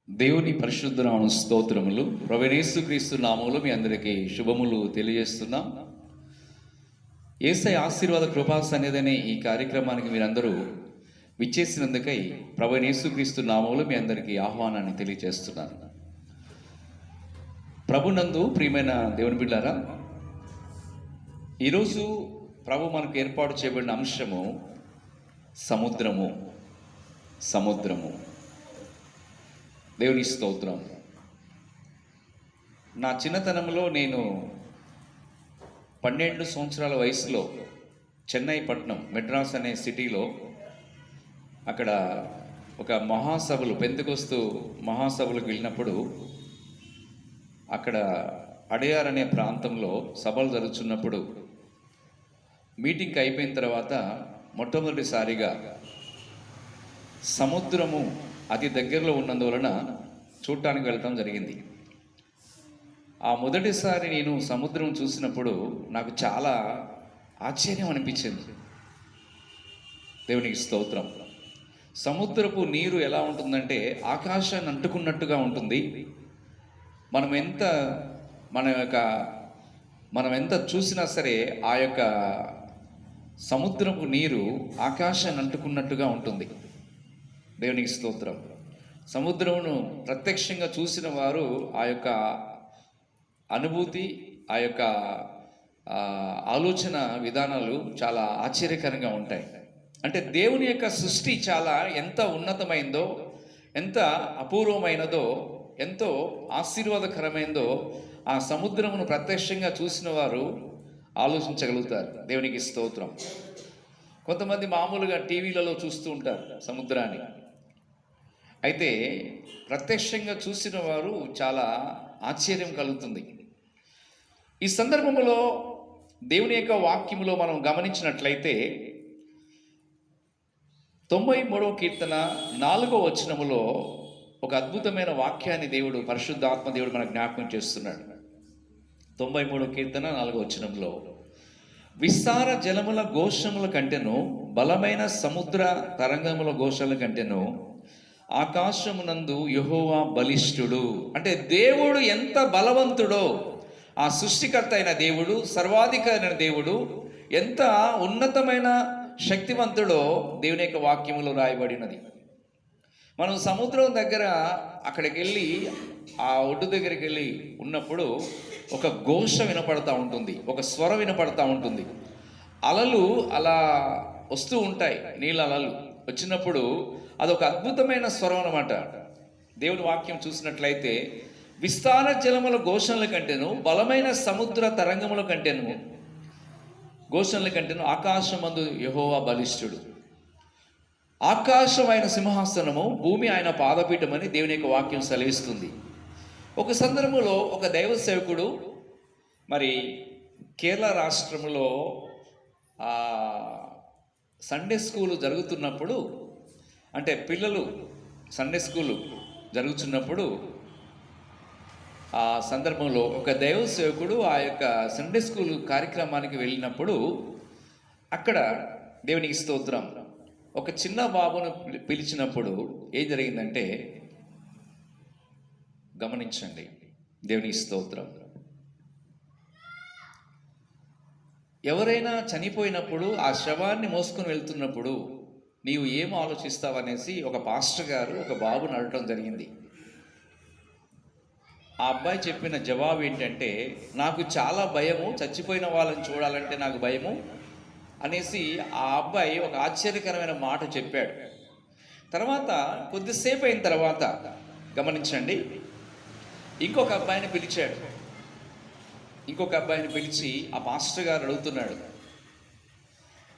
దేవుని పరిశుద్ధ నామ స్తోత్రములు. ప్రభువైన యేసుక్రీస్తు నామములో మీ అందరికీ శుభములు తెలియజేస్తున్నాం. యేసయ్య ఆశీర్వాద కృపా సన్నిధి ఈ కార్యక్రమానికి మీరందరూ విచ్చేసినందుకై ప్రభువైన యేసుక్రీస్తు నామములో మీ అందరికీ ఆహ్వానాన్ని తెలియజేస్తున్నాను. ప్రభునందు ప్రియమైన దేవుని బిడ్డలారా, ఈరోజు ప్రభు మనకు ఏర్పాటు చేయబడిన అంశము సముద్రము. దేవుని స్తోత్రం. నా చిన్నతనంలో నేను 12 సంవత్సరాల వయసులో చెన్నై పట్టణం మెడ్రాస్ అనే సిటీలో అక్కడ ఒక మహాసభలు పెంతెకొస్తు మహాసభలకు వెళ్ళినప్పుడు అక్కడ అడయార్ అనే ప్రాంతంలో సభలు జరుగుతున్నప్పుడు మీటింగ్ అయిపోయిన తర్వాత మొట్టమొదటిసారిగా సముద్రము అతి దగ్గరలో ఉన్నందువలన చూడటానికి వెళ్ళటం జరిగింది. ఆ మొదటిసారి నేను సముద్రం చూసినప్పుడు నాకు చాలా ఆశ్చర్యం అనిపించింది. దేవునికి స్తోత్రం. సముద్రపు నీరు ఎలా ఉంటుందంటే ఆకాశాన్ని అంటుకున్నట్టుగా ఉంటుంది. మనం ఎంత చూసినా సరే ఆ యొక్క సముద్రపు నీరు ఆకాశాన్ని అంటుకున్నట్టుగా ఉంటుంది. దేవునికి స్తోత్రం. సముద్రమును ప్రత్యక్షంగా చూసిన వారు ఆ యొక్క అనుభూతి, ఆ యొక్క ఆలోచన విధానాలు చాలా ఆశ్చర్యకరంగా ఉంటాయి. అంటే దేవుని యొక్క సృష్టి చాలా ఎంత ఉన్నతమైందో, ఎంత అపూర్వమైనదో, ఎంతో ఆశీర్వాదకరమైందో ఆ సముద్రమును ప్రత్యక్షంగా చూసిన వారు ఆలోచించగలుగుతారు. దేవునికి స్తోత్రం. కొంతమంది మామూలుగా టీవీలలో చూస్తూ ఉంటారు సముద్రాన్ని. అయితే ప్రత్యక్షంగా చూసిన వారు చాలా ఆశ్చర్యం కలుగుతుంది. ఈ సందర్భంలో దేవుని యొక్క వాక్యములో మనం గమనించినట్లయితే 93వ కీర్తన 4వ వచనములో ఒక అద్భుతమైన వాక్యాన్ని దేవుడు, పరిశుద్ధాత్మ దేవుడు మనకు జ్ఞాపకం చేస్తున్నాడు. 93వ కీర్తన 4వ వచనంలో, విస్తార జలముల ఘోషముల కంటెను, బలమైన సముద్ర తరంగముల ఘోషల కంటెను ఆకాశమునందు యెహోవా బలిష్ఠుడు. అంటే దేవుడు ఎంత బలవంతుడో, ఆ సృష్టికర్త అయిన దేవుడు, సర్వాధికారి అయిన దేవుడు ఎంత ఉన్నతమైన శక్తివంతుడో దేవుని యొక్క వాక్యములో రాయబడినది. మనం సముద్రం దగ్గర అక్కడికి వెళ్ళి ఆ ఒడ్డు దగ్గరికి వెళ్ళి ఉన్నప్పుడు ఒక ఘోష వినపడతా ఉంటుంది, ఒక స్వరం వినపడతా ఉంటుంది. అలలు అలా వస్తూ ఉంటాయి. నీళ్ళ అలలు వచ్చినప్పుడు అదొక అద్భుతమైన స్వరం అన్నమాట. దేవుని వాక్యం చూసినట్లయితే విస్తార జలముల ఘోషణల కంటేను, బలమైన సముద్ర తరంగముల కంటేను, ఘోషణల కంటేను ఆకాశమందు యెహోవా బలిష్ఠుడు. ఆకాశమైన సింహాసనము, భూమి ఆయన పాదపీఠమని దేవుని యొక్క వాక్యం సెలవిస్తుంది. ఒక సందర్భంలో ఒక దైవ సేవకుడు మరి కేరళ రాష్ట్రంలో సండే స్కూలు జరుగుతున్నప్పుడు, అంటే పిల్లలు సండే స్కూలు జరుగుతున్నప్పుడు ఆ సందర్భంలో ఒక దైవ సేవకుడు ఆ యొక్క సండే స్కూల్ కార్యక్రమానికి వెళ్ళినప్పుడు అక్కడ దేవునికి స్తోత్రం ఒక చిన్న బాబును పిలిచినప్పుడు ఏం జరిగిందంటే గమనించండి. దేవునికి స్తోత్రం. ఎవరైనా చనిపోయినప్పుడు ఆ శవాన్ని మోసుకొని వెళ్తున్నప్పుడు నీవు ఏం ఆలోచిస్తావనేసి ఒక పాస్టర్ గారు ఒక బాబుని అడగటం జరిగింది. ఆ అబ్బాయి చెప్పిన జవాబు ఏంటంటే, నాకు చాలా భయము, చచ్చిపోయిన వాళ్ళని చూడాలంటే నాకు భయము అనేసి ఆ అబ్బాయి ఒక ఆశ్చర్యకరమైన మాట చెప్పాడు. తర్వాత కొద్దిసేపు అయిన తర్వాత గమనించండి, ఇంకొక అబ్బాయిని పిలిచి ఆ పాస్టర్ గారు అడుగుతున్నాడు,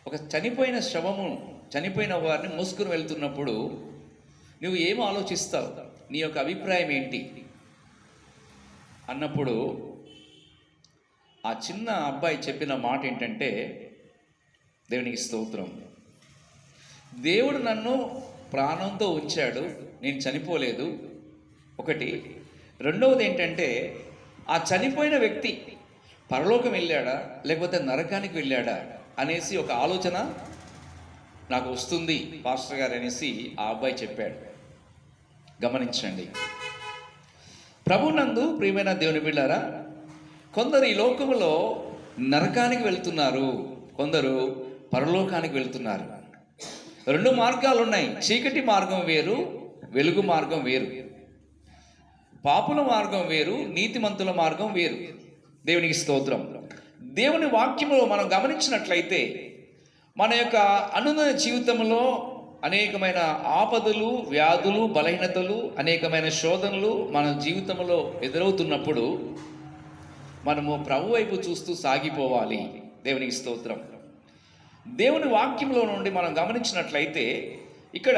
ఒక చనిపోయిన వారిని మోసుకుని వెళ్తున్నప్పుడు నువ్వు ఏం ఆలోచిస్తావు, నీ యొక్క అభిప్రాయం ఏంటి అన్నప్పుడు ఆ చిన్న అబ్బాయి చెప్పిన మాట ఏంటంటే, దేవునికి స్తోత్రం, దేవుడు నన్ను ప్రాణంతో ఉంచాడు, నేను చనిపోలేదు. ఒకటి. రెండవది ఏంటంటే, ఆ చనిపోయిన వ్యక్తి పరలోకం వెళ్ళాడా లేకపోతే నరకానికి వెళ్ళాడా అనేసి ఒక ఆలోచన నాకు వస్తుంది పాస్టర్ గారు అనేసి ఆ అబ్బాయి చెప్పాడు. గమనించండి. ప్రభునందు ప్రియమైన దేవుని బిడ్డారా, కొందరు ఈ లోకములో నరకానికి వెళ్తున్నారు, కొందరు పరలోకానికి వెళ్తున్నారు. రెండు మార్గాలు ఉన్నాయి. చీకటి మార్గం వేరు, వెలుగు మార్గం వేరు. పాపుల మార్గం వేరు, నీతిమంతుల మార్గం వేరు. దేవునికి స్తోత్రం. దేవుని వాక్యములో మనం గమనించినట్లయితే మన యొక్క అనుదిన జీవితంలో అనేకమైన ఆపదలు, వ్యాధులు, బలహీనతలు, అనేకమైన శోధనలు మన జీవితంలో ఎదురవుతున్నప్పుడు మనము ప్రభు వైపు చూస్తూ సాగిపోవాలి. దేవునికి స్తోత్రం. దేవుని వాక్యంలో నుండి మనం గమనించినట్లయితే ఇక్కడ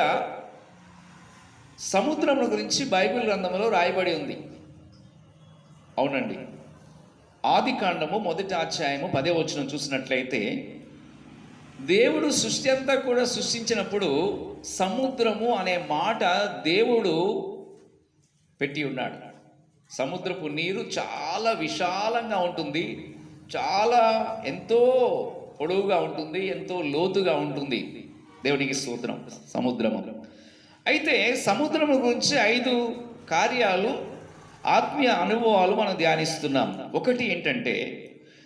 సముద్రం గురించి బైబిల్ గ్రంథంలో రాయబడి ఉంది. అవునండి. ఆదికాండము 1వ అధ్యాయము 10వ వచనం చూసినట్లయితే దేవుడు సృష్టి అంతా కూడా సృష్టించినప్పుడు సముద్రము అనే మాట దేవుడు పెట్టి ఉన్నాడు. సముద్రపు నీరు చాలా విశాలంగా ఉంటుంది, చాలా ఎంతో పొడవుగా ఉంటుంది, ఎంతో లోతుగా ఉంటుంది. దేవునికి స్తోత్రం. సముద్రము అయితే సముద్రము గురించి 5 కార్యాలు, ఆత్మీయ అనుభవాలు మనం ధ్యానిస్తున్నాం. ఒకటి ఏంటంటే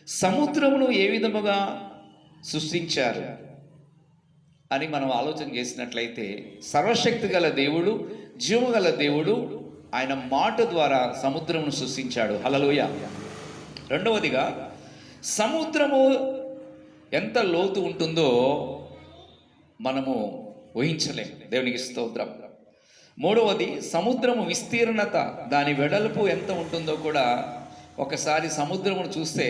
సముద్రమును ఏ విధముగా సృష్టించారు అని మనం ఆలోచన చేసినట్లయితే సర్వశక్తి గల దేవుడు, జీవము గల దేవుడు ఆయన మాట ద్వారా సముద్రమును సృష్టించాడు. హల్లెలూయా. రెండవదిగా సముద్రము ఎంత లోతు ఉంటుందో మనము ఊహించలేము. దేవునికి స్తోత్రం. మూడవది సముద్రము విస్తీర్ణత, దాని వెడల్పు ఎంత ఉంటుందో కూడా ఒకసారి సముద్రమును చూస్తే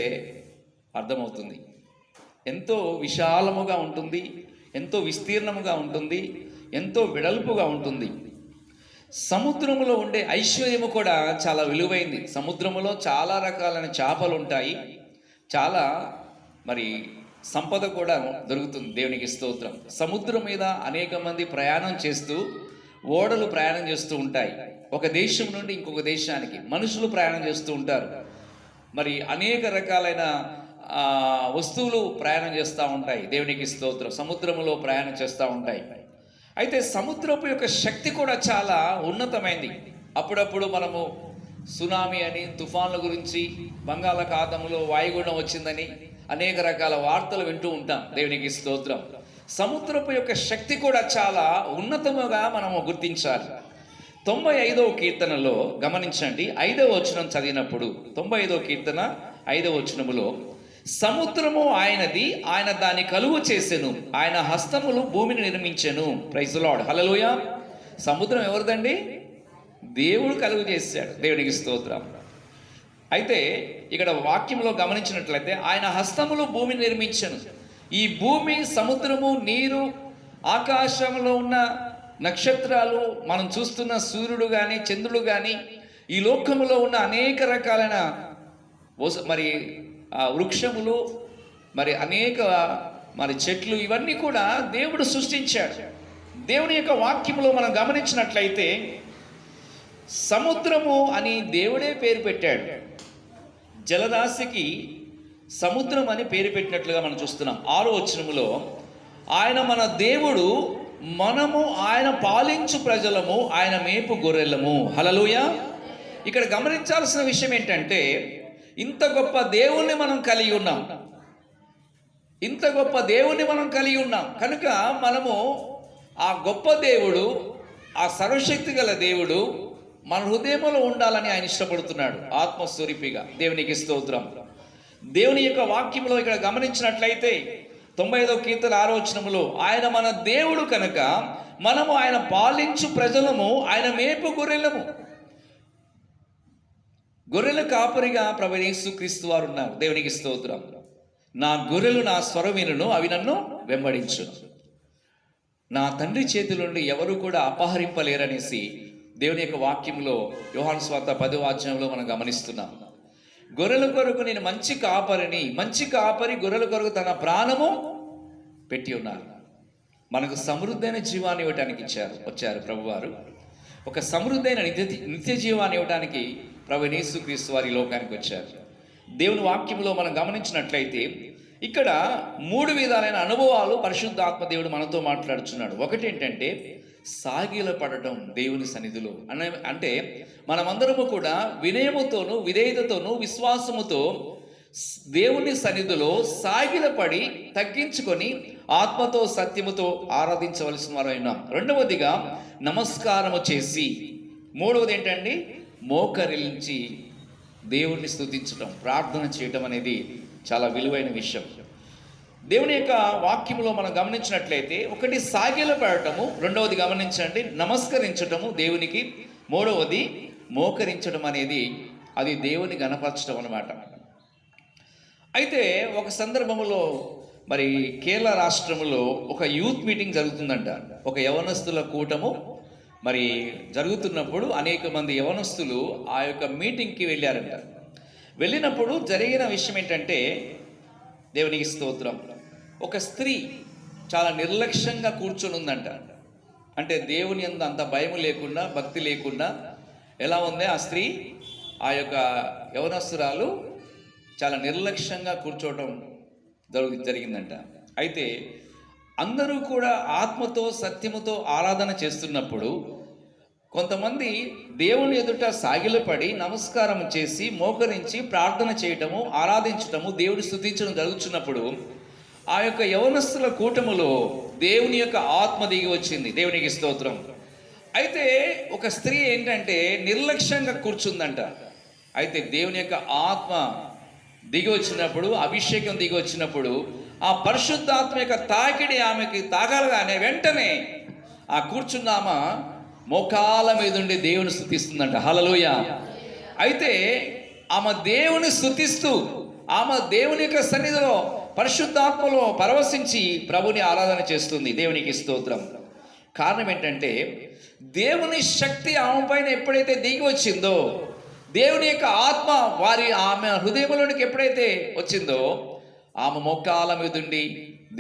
అర్థమవుతుంది. ఎంతో విశాలముగా ఉంటుంది, ఎంతో విస్తీర్ణముగా ఉంటుంది, ఎంతో వెడల్పుగా ఉంటుంది. సముద్రములో ఉండే ఐశ్వర్యము కూడా చాలా విలువైంది. సముద్రములో చాలా రకాలైన చేపలు ఉంటాయి, చాలా సంపద కూడా దొరుకుతుంది. దేవునికి స్తోత్రం. సముద్రం మీద అనేక మంది ప్రయాణం చేస్తూ, ఓడలు ప్రయాణం చేస్తూ ఉంటాయి. ఒక దేశం నుండి ఇంకొక దేశానికి మనుషులు ప్రయాణం చేస్తూ ఉంటారు. అనేక రకాలైన వస్తువులు ప్రయాణం చేస్తూ ఉంటాయి. దేవునికి స్తోత్రం. సముద్రంలో ప్రయాణం చేస్తూ ఉంటాయి. అయితే సముద్రపు యొక్క శక్తి కూడా చాలా ఉన్నతమైంది. అప్పుడప్పుడు మనము సునామీ అని, తుఫాన్ల గురించి, బంగాళాఖాతంలో వాయుగుండం వచ్చిందని అనేక రకాల వార్తలు వింటూ ఉంటాం. దేవునికి స్తోత్రం. సముద్రపు యొక్క శక్తి కూడా చాలా ఉన్నతముగా మనము గుర్తించాలి. 95వ కీర్తనలో గమనించండి, 5వ వచనం చదివినప్పుడు 95వ కీర్తన 5వ వచనములో సముద్రము ఆయనది, ఆయన దాన్ని కలుగు చేసెను, ఆయన హస్తములు భూమిని నిర్మించెను. Praise the Lord. హల్లెలూయా. సముద్రం ఎవరిదండి? దేవుడు కలుగు చేశాడు. దేవునికి స్తోత్రం. అయితే ఇక్కడ వాక్యంలో గమనించినట్లయితే ఆయన హస్తములు భూమిని నిర్మించెను. ఈ భూమి, సముద్రము, నీరు, ఆకాశంలో ఉన్న నక్షత్రాలు, మనం చూస్తున్న సూర్యుడు కానీ, చంద్రుడు కానీ, ఈ లోకములో ఉన్న అనేక రకాలైన వృక్షములు, అనేక చెట్లు, ఇవన్నీ కూడా దేవుడు సృష్టించాడు. దేవుని యొక్క వాక్యములో మనం గమనించినట్లయితే సముద్రము అని దేవుడే పేరు పెట్టాడు. జలరాశికి సముద్రం అని పేరు పెట్టినట్లుగా మనం చూస్తున్నాం. 6వ వచనములో ఆయన మన దేవుడు, మనము ఆయన పాలించు ప్రజలము, ఆయన మేపు గొర్రెలము. హల్లెలూయా. ఇక్కడ గమనించాల్సిన విషయం ఏంటంటే ఇంత గొప్ప దేవుణ్ణి మనం కలిగి ఉన్నాం. ఇంత గొప్ప దేవుణ్ణి మనం కలిగి ఉన్నాం కనుక మనము ఆ గొప్ప దేవుడు, ఆ సర్వశక్తి గల దేవుడు మన హృదయంలో ఉండాలని ఆయన ఇష్టపడుతున్నాడు, ఆత్మస్వరూపిగా. దేవునికి స్తోత్రం. దేవుని యొక్క వాక్యంలో ఇక్కడ గమనించినట్లయితే 95వ కీర్తన 6వ వచనములో ఆయన మన దేవుడు కనుక మనము ఆయన పాలించు ప్రజలము, ఆయన మేపు గొర్రెలము. గొర్రెల కాపరిగా ప్రభువైన యేసుక్రీస్తు వారు ఉన్నారు. దేవునికి స్తోత్రం. నా గొర్రెలు నా స్వరం వినును, అవి నన్ను వెంబడించును. నా తండ్రి చేతుల నుండి ఎవరు కూడా అపహరింపలేరనేసి దేవుని యొక్క వాక్యంలో యోహాను సువార్త 10వ అధ్యాయంలో మనం గమనిస్తున్నాం. గొర్రెల కొరకు నేను మంచి కాపరిని, మంచి కాపరి గొర్రెల కొరకు తన ప్రాణము పెట్టి ఉన్నారు. మనకు సమృద్ధైన జీవాన్ని ఇవ్వటానికి వచ్చారు ప్రభువారు. ఒక సమృద్ధైన నిత్య జీవాన్ని ఇవ్వటానికి ప్రభువైన యేసుక్రీస్తు వారి లోకానికి వచ్చారు. దేవుని వాక్యంలో మనం గమనించినట్లయితే ఇక్కడ 3 విధాలైన అనుభవాలు పరిశుద్ధాత్మ దేవుడు మనతో మాట్లాడుచున్నాడు. ఒకటి ఏంటంటే సాగిలపడటం దేవుని సన్నిధిలో అంటే మనమందరము కూడా వినయముతోనూ విధేయతతోనూ విశ్వాసముతో దేవుని సన్నిధిలో సాగిలపడి తగ్గించుకొని ఆత్మతో సత్యముతో ఆరాధించవలసిన వారైనా. రెండవదిగా నమస్కారము చేసి, మూడవది ఏంటండి, మోకరిల్చి దేవుణ్ణి స్తుతించడం, ప్రార్థన చేయటం అనేది చాలా విలువైన విషయం. దేవుని యొక్క వాక్యంలో మనం గమనించినట్లయితే ఒకటి సాగిలపడటము, రెండవది గమనించండి నమస్కరించటము దేవునికి, మూడవది మోకరించడం అనేది అది దేవుని గణపరచడం అన్నమాట. అయితే ఒక సందర్భంలో మరి కేరళ రాష్ట్రంలో ఒక యూత్ మీటింగ్ జరుగుతుందంట. ఒక యవనస్తుల కూటము మరి జరుగుతున్నప్పుడు అనేక మంది యవనస్తులు ఆ యొక్క మీటింగ్కి వెళ్ళారంట. వెళ్ళినప్పుడు జరిగిన విషయం ఏంటంటే, దేవునికి స్తోత్రం, ఒక స్త్రీ చాలా నిర్లక్ష్యంగా కూర్చొని ఉందంట. అంటే దేవుని యందు అంత భయం లేకుండా, భక్తి లేకుండా ఎలా ఉంది ఆ స్త్రీ, ఆ యొక్క యవనస్తురాలు చాలా నిర్లక్ష్యంగా కూర్చోవడం జరిగిందంట. అయితే అందరూ కూడా ఆత్మతో సత్యముతో ఆరాధన చేస్తున్నప్పుడు కొంతమంది దేవుని ఎదుట సాగిలపడి నమస్కారం చేసి మోకరించి ప్రార్థన చేయటము, ఆరాధించటము, దేవుని స్తుతించడం జరుగుతున్నప్పుడు ఆ యొక్క యవనస్తుల కూటములో దేవుని యొక్క ఆత్మ దిగి వచ్చింది. దేవునికి స్తోత్రం. అయితే ఒక స్త్రీ ఏంటంటే నిర్లక్ష్యంగా కూర్చుందంట. అయితే దేవుని యొక్క ఆత్మ దిగి వచ్చినప్పుడు, అభిషేకం దిగి వచ్చినప్పుడు, ఆ పరిశుద్ధాత్మ యొక్క తాకిడి ఆమెకి తాగలగానే వెంటనే ఆ కూర్చున్న ఆమె మోకాల మీద ఉండి దేవుని స్తుతిస్తుందంట. హల్లెలూయా. అయితే ఆమె దేవుని స్తుతిస్తూ ఆమె దేవుని యొక్క సన్నిధిలో పరిశుద్ధాత్మలో పరవశించి ప్రభుని ఆరాధన చేస్తుంది. దేవునికి స్తోత్రం. కారణం ఏంటంటే దేవుని శక్తి ఆమె పైన ఎప్పుడైతే దిగి వచ్చిందో, దేవుని యొక్క ఆత్మ ఆమె హృదయంలోనికి ఎప్పుడైతే వచ్చిందో, ఆమె మోకాల మీద ఉండి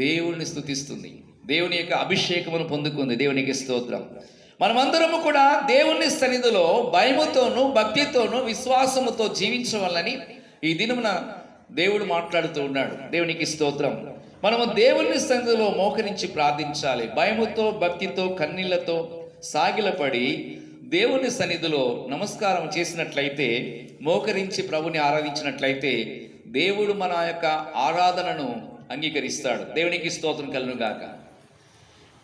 దేవుని స్తుతిస్తుంది, దేవుని యొక్క అభిషేకమును పొందుకుంది. దేవునికి స్తోత్రం. మనమందరము కూడా దేవుని సన్నిధిలో భయముతోనూ భక్తితోనూ విశ్వాసముతో జీవించవాలని ఈ దినమున దేవుడు మాట్లాడుతూ ఉన్నాడు. దేవునికి స్తోత్రం. మనము దేవుని సన్నిధిలో మోకరించి ప్రార్థించాలి. భయముతో భక్తితో కన్నీళ్లతో సాగిలపడి దేవుని సన్నిధిలో నమస్కారం చేసినట్లయితే, మోకరించి ప్రభుని ఆరాధించినట్లయితే దేవుడు మన యొక్క ఆరాధనను అంగీకరిస్తాడు. దేవునికి స్తోత్రం కలుగును గాక.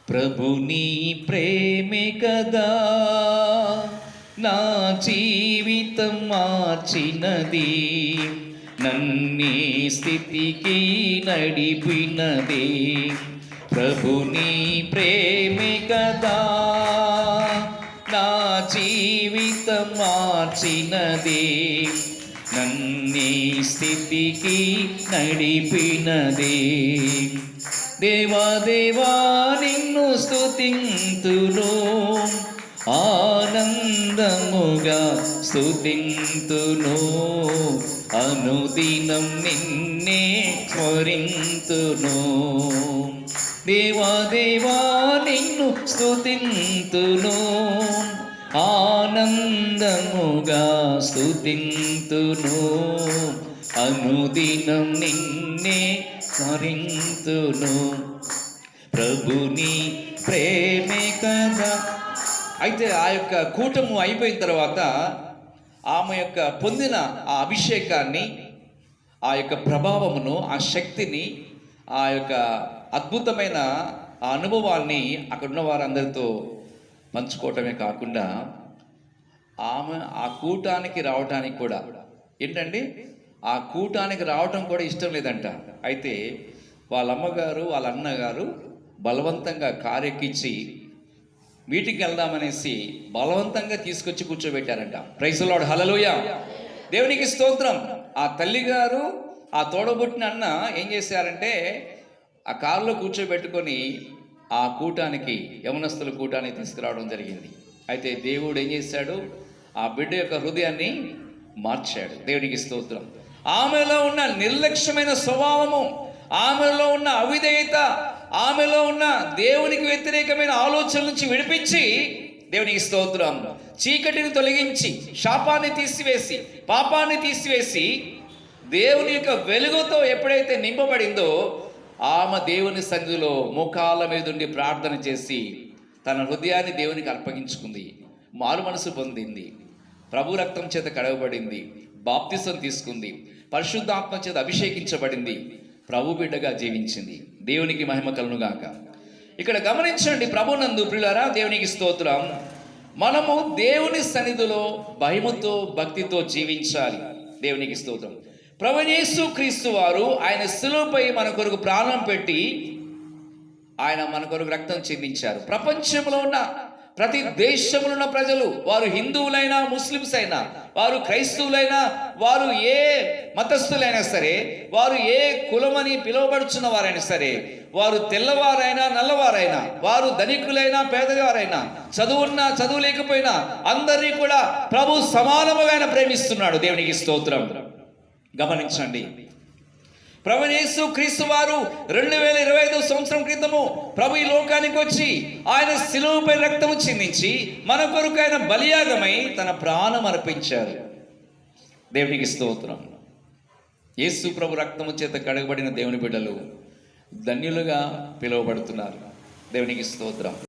ప్రభుని ప్రేమే కదా నా జీవితం మార్చినది, నన్నీ స్థితికి నడిపినది. ప్రభుని ప్రేమే కదా నా జీవితం మార్చినది, నన్నీ స్థితికి నడిపినది. దేవా దేవా నిన్ను స్తుతింతును, ఆనందముగా స్తుతింతును, అనుదినం నిన్నే స్మరింతును. దేవా దేవా నిన్ను స్తుతింతును, ఆనందముగా స్తుతింతును, అనుదినం నిన్నే స్మరింతును. ప్రభుని ప్రేమే కదా. అయితే ఆ యొక్క కూటము అయిపోయిన తర్వాత ఆమె యొక్క పొందిన ఆ అభిషేకాన్ని, ఆ యొక్క ప్రభావమును, ఆ శక్తిని, ఆ యొక్క అద్భుతమైన ఆ అనుభవాన్ని అక్కడ ఉన్న వారందరితో పంచుకోవటమే కాకుండా ఆమె ఆ కూటానికి రావటానికి కూడా ఏంటండి, ఆ కూటానికి రావటం కూడా ఇష్టం లేదంట. అయితే వాళ్ళ అమ్మగారు వాళ్ళ అన్నగారు బలవంతంగా కారెక్కించి మీటింగ్కి వెళ్దామనేసి బలవంతంగా తీసుకొచ్చి కూర్చోబెట్టారంట. Praise the Lord. హల్లెలూయా. దేవునికి స్తోత్రం. ఆ తల్లిగారు ఆ తోడబుట్టిన అన్న ఏం చేశారంటే ఆ కారులో కూర్చోబెట్టుకొని ఆ కూటానికి, యవనస్తుల కూటానికి తీసుకురావడం జరిగింది. అయితే దేవుడు ఏం చేశాడు, ఆ బిడ్డ యొక్క హృదయాన్ని మార్చాడు. దేవునికి స్తోత్రం. ఆమెలో ఉన్న నిర్లక్ష్యమైన స్వభావము, ఆమెలో ఉన్న అవిధేయత, ఆమెలో ఉన్న దేవునికి వ్యతిరేకమైన ఆలోచనల నుంచి విడిపించి, దేవునికి స్తోత్రం, చీకటిని తొలగించి శాపాన్ని తీసివేసి పాపాన్ని తీసివేసి దేవుని యొక్క వెలుగుతో ఎప్పుడైతే నింపబడిందో ఆమె దేవుని సన్నిధిలో మోకాళ్ళ మీద ఉండి ప్రార్థన చేసి తన హృదయాన్ని దేవునికి అర్పగించుకుంది, మారు మనసు పొందింది, ప్రభు రక్తం చేత కడగబడింది, బాప్తిసం తీసుకుంది, పరిశుద్ధాత్మ చేత అభిషేకించబడింది, ప్రభు బిడ్డగా జీవించింది. దేవునికి మహిమ కలుగునుగాక. ఇక్కడ గమనించండి, ప్రభునందు ప్రియులారా, దేవునికి స్తోత్రం. మనము దేవుని సన్నిధిలో భయముతో భక్తితో జీవించాలి. దేవునికి స్తోత్రం. ప్రభువైన యేసు క్రీస్తు వారు ఆయన శిలువపై మన కొరకు ప్రాణం పెట్టి ఆయన మన కొరకు రక్తం చెందించారు. ప్రపంచంలో ఉన్న ప్రతి దేశంలో ఉన్న ప్రజలు, వారు హిందువులైనా ముస్లిమ్స్ అయినా, వారు క్రైస్తవులైనా, వారు ఏ మతస్థులైనా సరే, వారు ఏ కులమని పిలువబడుచున్న వారైనా సరే, వారు తెల్లవారైనా నల్లవారైనా, వారు ధనికులైనా పేదవారైనా, చదువున్నా చదువు లేకపోయినా అందరినీ కూడా ప్రభు సమానముగా ఆయన ప్రేమిస్తున్నాడు. దేవునికి స్తోత్రం. గమనించండి, ప్రభువైన యేసు క్రీస్తు వారు 2025 సంవత్సరం క్రితము ప్రభు ఈ లోకానికి వచ్చి ఆయన శిలువపై రక్తము చిందించి మన కొరకు ఆయన బలియాగమై తన ప్రాణం అర్పించారు. దేవునికి స్తోత్రం. యేసు ప్రభు రక్తము చేత కడగబడిన దేవుని బిడ్డలు ధన్యులుగా పిలువబడుతున్నారు. దేవునికి స్తోత్రం.